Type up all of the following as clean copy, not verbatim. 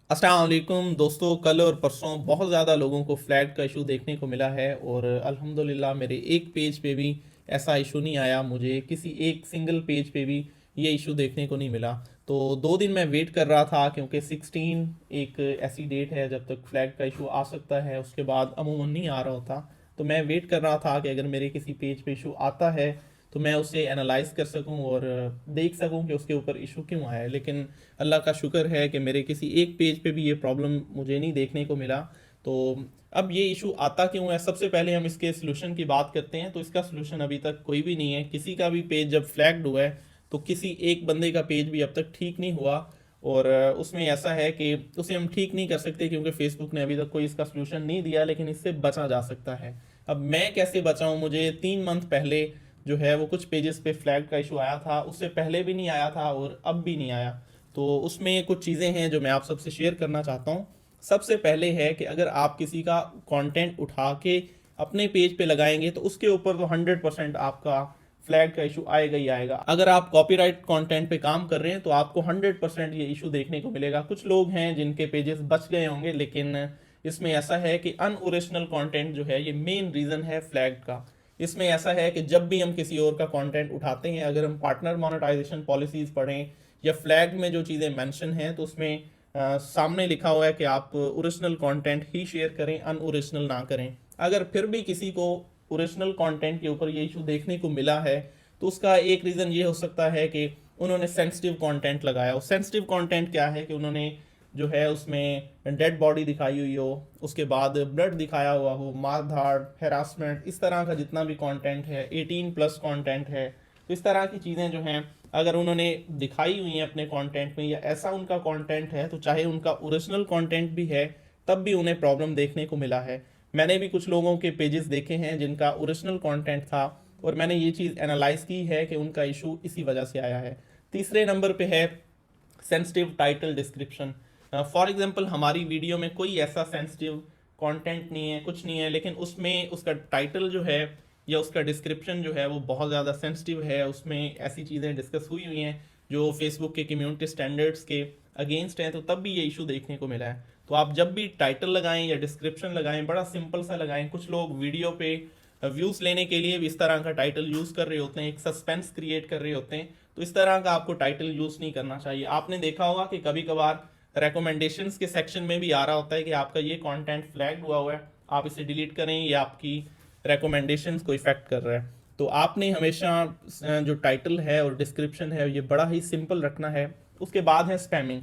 अस्सलाम वालेकुम दोस्तों। कल और परसों बहुत ज़्यादा लोगों को फ्लैग का इशू देखने को मिला है और अल्हम्दुलिल्लाह मेरे एक पेज पे भी ऐसा इशू नहीं आया। मुझे किसी एक सिंगल पेज पे भी ये इशू देखने को नहीं मिला। तो 2 दिन मैं वेट कर रहा था क्योंकि 16 एक ऐसी डेट है जब तक फ्लैग का इशू आ सकता है, उसके बाद अमूमन नहीं आ रहा होता। तो मैं वेट कर रहा था कि अगर मेरे किसी पेज पे इशू आता है तो मैं उसे एनालाइज कर सकूं और देख सकूं कि उसके ऊपर इशू क्यों आया है। लेकिन अल्लाह का शुक्र है कि मेरे किसी एक पेज पे भी ये प्रॉब्लम मुझे नहीं देखने को मिला। तो अब ये इशू आता क्यों है, सबसे पहले हम इसके सोल्यूशन की बात करते हैं। तो इसका सोल्यूशन अभी तक कोई भी नहीं है। किसी का भी पेज जब फ्लैग्ड हुआ है तो किसी एक बंदे का पेज भी अब तक ठीक नहीं हुआ। और उसमें ऐसा है कि उसे हम ठीक नहीं कर सकते क्योंकि फेसबुक ने अभी तक कोई इसका सोल्यूशन नहीं दिया, लेकिन इससे बचा जा सकता है। अब मैं कैसे बचाऊं? मुझे 3 मंथ पहले जो है वो कुछ पेजेस पे फ्लैग का इशू आया था, उससे पहले भी नहीं आया था और अब भी नहीं आया। तो उसमें कुछ चीज़ें हैं जो मैं आप सबसे शेयर करना चाहता हूँ। सबसे पहले है कि अगर आप किसी का कंटेंट उठा के अपने पेज पे लगाएंगे तो उसके ऊपर तो 100% आपका फ्लैग का इशू आएगा ही आएगा। अगर आप कॉपीराइट कंटेंट पे काम कर रहे हैं तो आपको 100% ये इशू देखने को मिलेगा। कुछ लोग हैं जिनके पेजेस बच गए होंगे, लेकिन इसमें ऐसा है कि अनओरिजिनल कंटेंट जो है ये मेन रीज़न है फ्लैग का। इसमें ऐसा है कि जब भी हम किसी और का कंटेंट उठाते हैं, अगर हम पार्टनर मोनेटाइजेशन पॉलिसीज पढ़ें या फ्लैग में जो चीज़ें मेंशन हैं तो उसमें सामने लिखा हुआ है कि आप ओरिजिनल कंटेंट ही शेयर करें, अनओरिजिनल ना करें। अगर फिर भी किसी को ओरिजिनल कंटेंट के ऊपर ये इशू देखने को मिला है तो उसका एक रीज़न ये हो सकता है कि उन्होंने सेंसिटिव कंटेंट लगाया हो। सेंसिटिव कंटेंट क्या है कि उन्होंने जो है उसमें डेड बॉडी दिखाई हुई हो, उसके बाद ब्लड दिखाया हुआ हो, मार धाड़, हेरासमेंट, इस तरह का जितना भी कंटेंट है, 18+ कंटेंट है। तो इस तरह की चीज़ें जो हैं अगर उन्होंने दिखाई हुई हैं अपने कंटेंट में या ऐसा उनका कंटेंट है, तो चाहे उनका ओरिजिनल कंटेंट भी है तब भी उन्हें प्रॉब्लम देखने को मिला है। मैंने भी कुछ लोगों के पेजेस देखे हैं जिनका ओरिजिनल कंटेंट था और मैंने ये चीज़ एनालाइज की है कि उनका इशू इसी वजह से आया है। तीसरे नंबर पे है sensitive title description. For example हमारी वीडियो में कोई ऐसा सेंसिटिव कंटेंट नहीं है, कुछ नहीं है, लेकिन उसमें उसका टाइटल जो है या उसका डिस्क्रिप्शन जो है वो बहुत ज़्यादा सेंसिटिव है। उसमें ऐसी चीज़ें डिस्कस हुई हुई हैं जो फेसबुक के कम्युनिटी स्टैंडर्ड्स के अगेंस्ट हैं, तो तब भी ये इशू देखने को मिला है। तो आप जब भी टाइटल लगाएं या डिस्क्रिप्शन लगाएं, बड़ा सिंपल सा लगाएं। कुछ लोग वीडियो पे व्यूज़ लेने के लिए भी इस तरह का टाइटल यूज़ कर रहे होते हैं, एक सस्पेंस क्रिएट कर रहे होते हैं। तो इस तरह का आपको टाइटल यूज़ नहीं करना चाहिए। आपने देखा होगा कि कभी कभार रिकमेंडेशंस के सेक्शन में भी आ रहा होता है कि आपका ये कंटेंट फ्लैग हुआ है, आप इसे डिलीट करें, ये आपकी रिकमेंडेशंस को इफेक्ट कर रहा है। तो आपने हमेशा जो टाइटल है और डिस्क्रिप्शन है ये बड़ा ही सिंपल रखना है। उसके बाद है स्पैमिंग।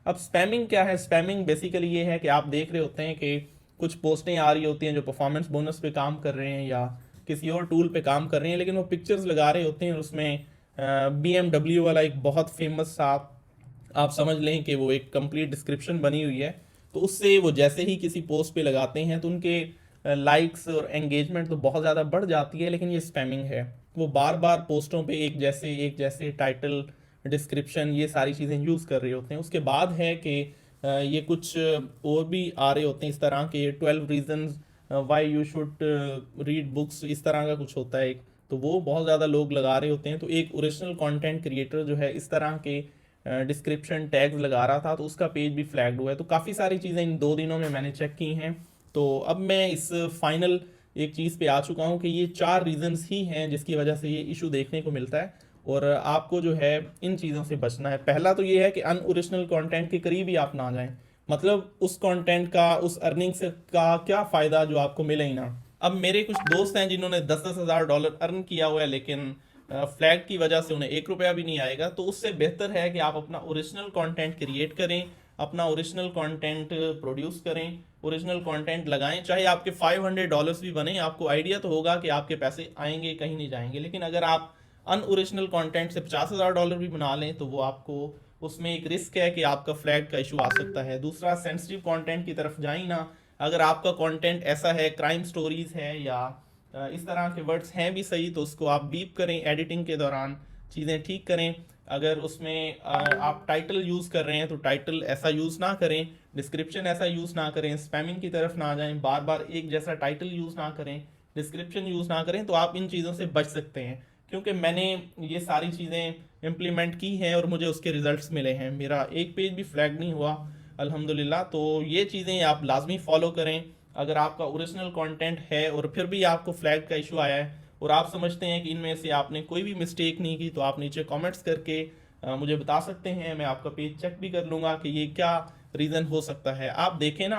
अब स्पैमिंग क्या है? स्पैमिंग बेसिकली ये है कि आप देख रहे होते हैं कि कुछ पोस्टें आ रही होती हैं जो परफॉर्मेंस बोनस पे काम कर रहे हैं या किसी और टूल पे काम कर रहे हैं, लेकिन वो पिक्चर्स लगा रहे होते हैं उसमें BMW वाला एक बहुत फेमस सा, आप समझ लें कि वो एक कंप्लीट डिस्क्रिप्शन बनी हुई है। तो उससे वो जैसे ही किसी पोस्ट पे लगाते हैं तो उनके लाइक्स और एंगेजमेंट तो बहुत ज़्यादा बढ़ जाती है, लेकिन ये स्पैमिंग है। वो बार बार पोस्टों पे एक जैसे टाइटल, डिस्क्रिप्शन, ये सारी चीज़ें यूज़ कर रहे होते हैं। उसके बाद है कि ये कुछ और भी आ रहे होते हैं इस तरह के 12 reasons why you should read books, इस तरह का कुछ होता है एक। तो वो बहुत ज़्यादा लोग लगा रहे होते हैं। तो एक ओरिजिनल कंटेंट क्रिएटर जो है इस तरह के डिस्क्रिप्शन टैग्स लगा रहा था तो उसका पेज भी फ्लैग्ड हुआ है। तो काफ़ी सारी चीज़ें इन 2 दिनों में मैंने चेक की हैं। तो अब मैं इस फाइनल एक चीज़ पे आ चुका हूँ कि ये 4 रीजंस ही हैं जिसकी वजह से ये इशू देखने को मिलता है और आपको जो है इन चीज़ों से बचना है। पहला तो ये है कि अनओरिजिनल कंटेंट के करीब ही आप ना जाएं। मतलब उस कंटेंट का, उस अर्निंग से का क्या फ़ायदा जो आपको मिले ही ना। अब मेरे कुछ दोस्त हैं जिन्होंने 10-10 हज़ार डॉलर अर्न किया हुआ है, लेकिन फ्लैग की वजह से उन्हें 1 रुपया भी नहीं आएगा। तो उससे बेहतर है कि आप अपना ओरिजिनल कंटेंट क्रिएट करें, अपना ओरिजिनल कंटेंट प्रोड्यूस करें, ओरिजिनल कंटेंट लगाएं। चाहे आपके $500 भी बने, आपको आइडिया तो होगा कि आपके पैसे आएंगे, कहीं नहीं जाएंगे। लेकिन अगर आप अनओरिजिनल कंटेंट से $50,000 भी बना लें तो वो आपको, उसमें एक रिस्क है कि आपका फ्लैग का इशू आ सकता है। दूसरा, सेंसिटिव कंटेंट की तरफ जाए ना। अगर आपका कंटेंट ऐसा है, क्राइम स्टोरीज है या इस तरह के वर्ड्स हैं भी सही, तो उसको आप बीप करें, एडिटिंग के दौरान चीज़ें ठीक करें। अगर उसमें आप टाइटल यूज़ कर रहे हैं तो टाइटल ऐसा यूज़ ना करें, डिस्क्रिप्शन ऐसा यूज़ ना करें, स्पैमिंग की तरफ ना जाएं, बार बार एक जैसा टाइटल यूज़ ना करें, डिस्क्रिप्शन यूज़ ना करें। तो आप इन चीज़ों से बच सकते हैं क्योंकि मैंने ये सारी चीज़ें इम्प्लीमेंट की हैं और मुझे उसके रिजल्ट्स मिले हैं। मेरा एक पेज भी फ्लैग नहीं हुआ। अल्हम्दुलिल्लाह। तो ये चीज़ें आप लाजमी फॉलो करें। अगर आपका ओरिजिनल कंटेंट है और फिर भी आपको फ्लैग का इशू आया है और आप समझते हैं कि इनमें से आपने कोई भी मिस्टेक नहीं की, तो आप नीचे कमेंट्स करके मुझे बता सकते हैं। मैं आपका पेज चेक भी कर लूँगा कि ये क्या रीज़न हो सकता है। आप देखें ना,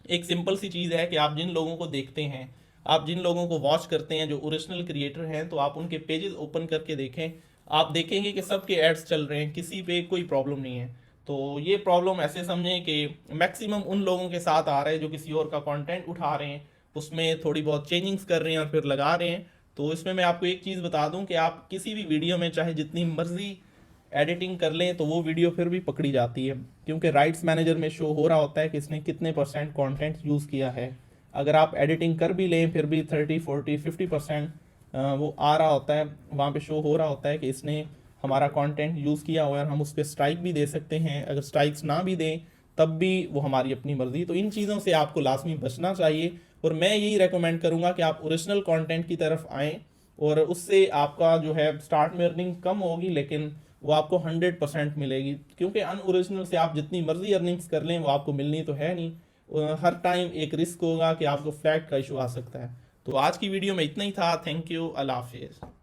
एक सिंपल सी चीज़ है कि आप जिन लोगों को देखते हैं, आप जिन लोगों को वॉच करते हैं जो ओरिजिनल क्रिएटर हैं, तो आप उनके पेजेस ओपन करके देखें, आप देखेंगे कि सबके एड्स चल रहे हैं, किसी पे कोई प्रॉब्लम नहीं है। तो ये प्रॉब्लम ऐसे समझें कि मैक्सिमम उन लोगों के साथ आ रहे हैं जो किसी और का कंटेंट उठा रहे हैं, उसमें थोड़ी बहुत चेंजिंग्स कर रहे हैं और फिर लगा रहे हैं। तो इसमें मैं आपको एक चीज़ बता दूं कि आप किसी भी वीडियो में चाहे जितनी मर्जी एडिटिंग कर लें तो वो वीडियो फिर भी पकड़ी जाती है, क्योंकि राइट्स मैनेजर में शो हो रहा होता है कि इसने कितने परसेंट कंटेंट यूज़ किया है। अगर आप एडिटिंग कर भी लें फिर भी 30, 40, 50% वो आ रहा होता है, वहाँ पे शो हो रहा होता है कि इसने हमारा कंटेंट यूज़ किया हुआ है। हम उस पर स्ट्राइक भी दे सकते हैं, अगर स्ट्राइक्स ना भी दें तब भी वो हमारी अपनी मर्ज़ी। तो इन चीज़ों से आपको लाजमी बचना चाहिए और मैं यही रेकमेंड करूँगा कि आप ओरिजिनल कंटेंट की तरफ आएँ, और उससे आपका जो है स्टार्ट में अर्निंग कम होगी लेकिन वो आपको 100% मिलेगी, क्योंकि अनओरिजिनल से आप जितनी मर्जी अर्निंग्स कर लें वो आपको मिलनी तो है नहीं। हर टाइम एक रिस्क होगा कि आपको फ्लैग का इशू आ सकता है। तो आज की वीडियो में इतना ही था। थैंक यू, अल्लाह हाफिज़।